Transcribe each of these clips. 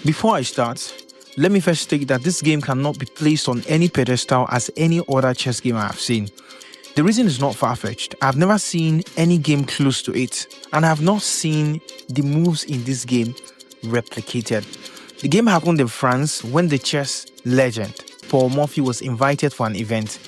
Before I start, let me first state that this game cannot be placed on any pedestal as any other chess game I have seen. The reason is not far-fetched. I have never seen any game close to it, and I have not seen the moves in this game replicated. The game happened in France when the chess legend Paul Morphy was invited for an event.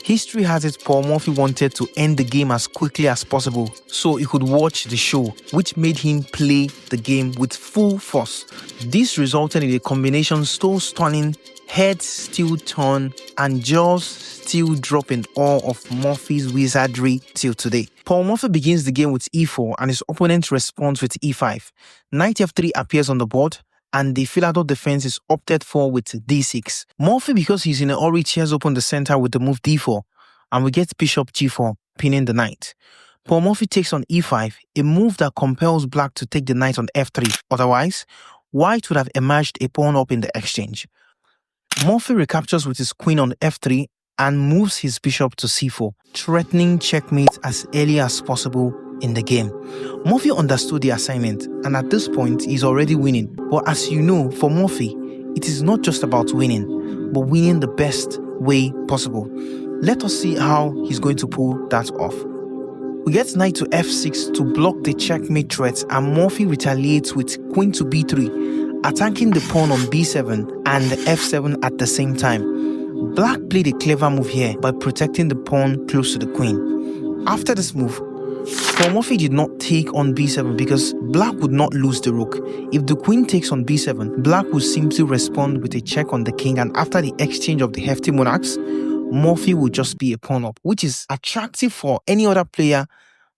History has it Paul Morphy wanted to end the game as quickly as possible so he could watch the show, which made him play the game with full force. This resulted in a combination so stunning, heads still turn and jaws still drop in awe of Morphy's wizardry till today. Paul Morphy begins the game with e4 and his opponent responds with e5. Knight f3 appears on the board, and the Philadelphia defense is opted for with d6. Morphy, because he's in a hurry, tears open the center with the move d4, and we get bishop g4, pinning the knight. Paul Morphy takes on e5, a move that compels black to take the knight on f3. Otherwise, white would have emerged a pawn up in the exchange. Morphy recaptures with his queen on f3 and moves his bishop to c4, threatening checkmate as early as possible in the game. Morphy understood the assignment, and at this point he's already winning. But as you know, for Morphy, it is not just about winning, but winning the best way possible. Let us see how he's going to pull that off. We get knight to f6 to block the checkmate threat, and Morphy retaliates with queen to b3, attacking the pawn on b7 and f7 at the same time. Black played a clever move here by protecting the pawn close to the queen. After this move, Paul Morphy did not take on b7 because black would not lose the rook. If the queen takes on b7, black would simply respond with a check on the king, and after the exchange of the hefty monarchs, Morphy would just be a pawn up, which is attractive for any other player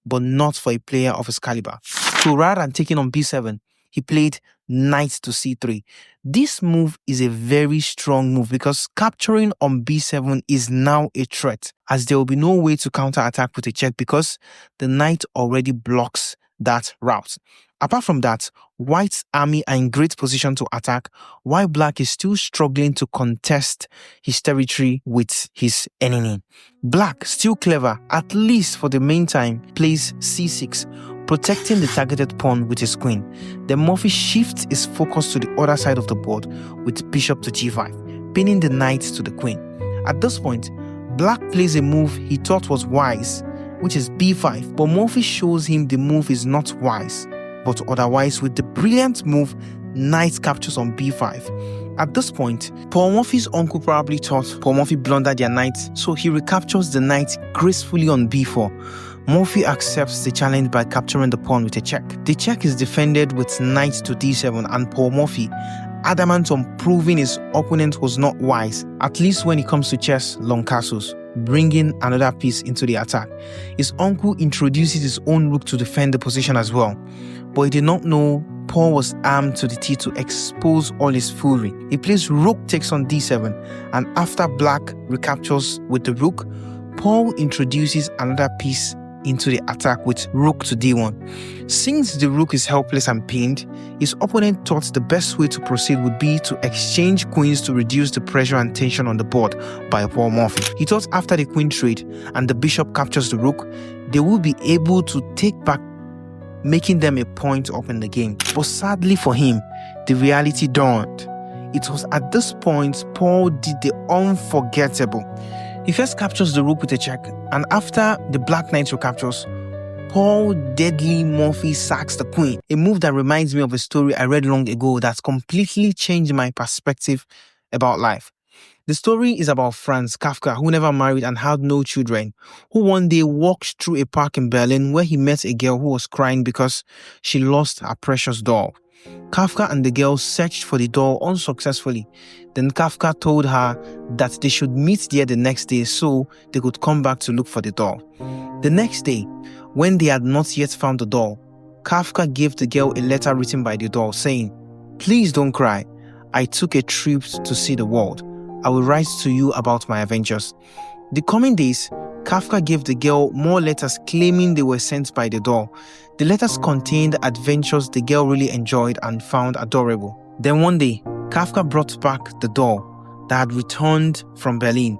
but not for a player of his caliber. So rather than taking on b7, he played knight to c3. This move is a very strong move because capturing on b7 is now a threat, as there will be no way to counterattack with a check because the knight already blocks that route. Apart from that, white's army are in great position to attack, while black is still struggling to contest his territory with his enemy. Black, still clever, at least for the meantime, plays c6, protecting the targeted pawn with his queen. Then Morphy shifts his focus to the other side of the board with bishop to g5, pinning the knight to the queen. At this point, black plays a move he thought was wise, which is b5, but Morphy shows him the move is not wise, but otherwise with the brilliant move, knight captures on b5. At this point, Paul Morphy's uncle probably thought Paul Morphy blundered their knight, so he recaptures the knight gracefully on b4. Morphy accepts the challenge by capturing the pawn with a check. The check is defended with knight to d7, and Paul Morphy, adamant on proving his opponent was not wise, at least when it comes to chess long castles, bringing another piece into the attack. His uncle introduces his own rook to defend the position as well, but he did not know Paul was armed to the teeth to expose all his fury. He plays rook takes on d7, and after black recaptures with the rook, Paul introduces another piece into the attack with rook to d1. Since the rook is helpless and pinned, his opponent thought the best way to proceed would be to exchange queens to reduce the pressure and tension on the board by Paul Morphy. He thought after the queen trade and the bishop captures the rook, they will be able to take back, making them a point up in the game. But sadly for him, the reality dawned. It was at this point Paul did the unforgettable. He first captures the rook with a check, and after the black knight recaptures, Paul deadly Morphy sacks the queen, a move that reminds me of a story I read long ago that's completely changed my perspective about life. The story is about Franz Kafka, who never married and had no children, who one day walked through a park in Berlin where he met a girl who was crying because she lost her precious doll. Kafka and the girl searched for the doll unsuccessfully. Then Kafka told her that they should meet there the next day so they could come back to look for the doll. The next day, when they had not yet found the doll, Kafka gave the girl a letter written by the doll saying, "Please don't cry. I took a trip to see the world. I will write to you about my adventures." The coming days, Kafka gave the girl more letters claiming they were sent by the doll. The letters contained adventures the girl really enjoyed and found adorable. Then one day, Kafka brought back the doll that had returned from Berlin.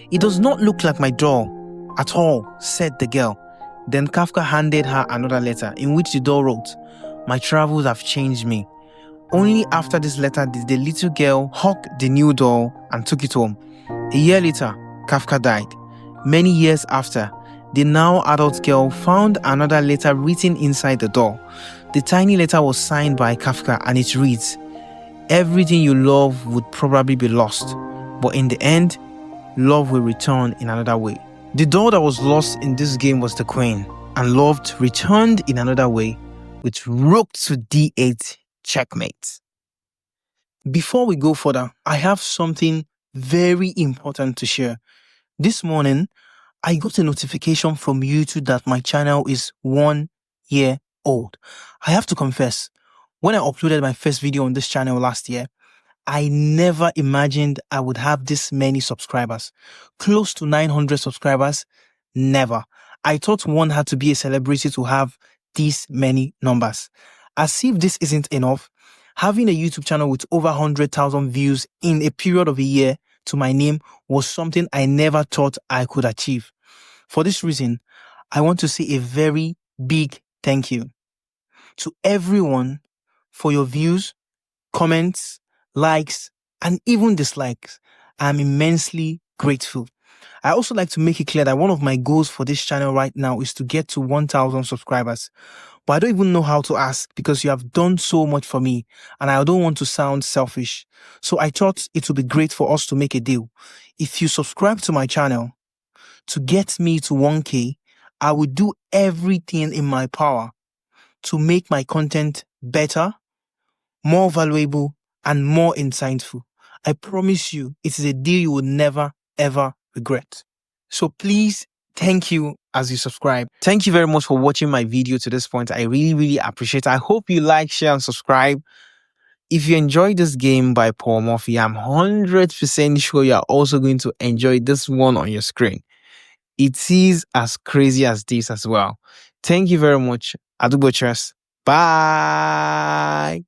"It does not look like my doll at all," said the girl. Then Kafka handed her another letter in which the doll wrote, "My travels have changed me. Only after this letter did the little girl hug the new doll and took it home. A year later, Kafka died. Many years after, the now adult girl found another letter written inside the doll. The tiny letter was signed by Kafka and it reads, "Everything you love would probably be lost, but in the end, love will return in another way." The doll that was lost in this game was the queen, and loved returned in another way with rook to d8 checkmate. Before we go further, I have something very important to share. This morning, I got a notification from YouTube that my channel is 1 year old. I have to confess, when I uploaded my first video on this channel last year, I never imagined I would have this many subscribers. Close to 900 subscribers, never. I thought one had to be a celebrity to have these many numbers. As if this isn't enough, having a YouTube channel with over 100,000 views in a period of a year to my name was something I never thought I could achieve. For this reason, I want to say a very big thank you to everyone for your views, comments, likes, and even dislikes. I'm immensely grateful. I also like to make it clear that one of my goals for this channel right now is to get to 1,000 subscribers. But I don't even know how to ask because you have done so much for me and I don't want to sound selfish. So I thought it would be great for us to make a deal. If you subscribe to my channel to get me to 1K, I will do everything in my power to make my content better, more valuable, and more insightful. I promise you, it is a deal you will never, ever regret. So please, thank you as you subscribe. Thank you very much for watching my video to this point. I really, really appreciate it. I hope you like, share, and subscribe. If you enjoyed this game by Paul Morphy, I'm 100% sure you are also going to enjoy this one on your screen. It is as crazy as this as well. Thank you very much. Adubo Chess. Bye.